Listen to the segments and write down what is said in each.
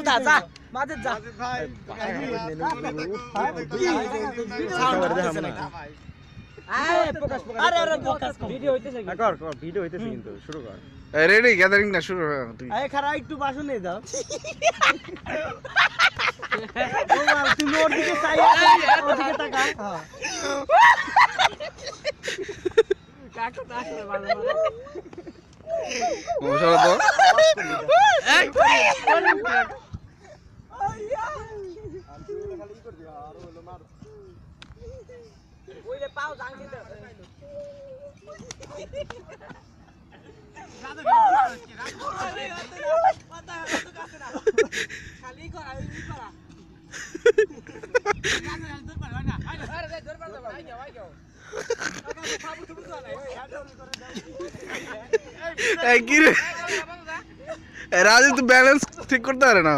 কোথা যা মাঝে যা রেডি গ্যাদারিং না শুরু একটু বাসন নিয়ে যাও তুমি ওর দিকে চাই ওর দিকে তাকা রাজু তো ব্যালেন্স ঠিক করতে পারে না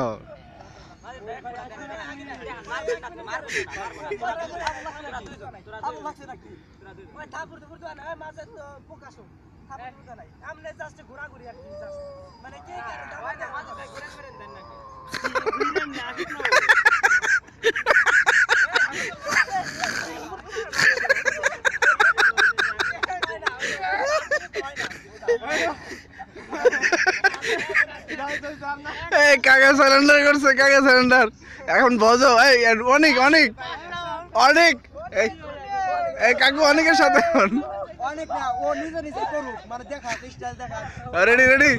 কাকা সারেন্ডার করছে কাকা সারেন্ডার এখন বজো অনেক অনেক অনেক এই কাকু অনেকের সাথে অনেক না ও নিজে নিজে করুক মানে দেখা স্টাইল দেখা রেডি রেডি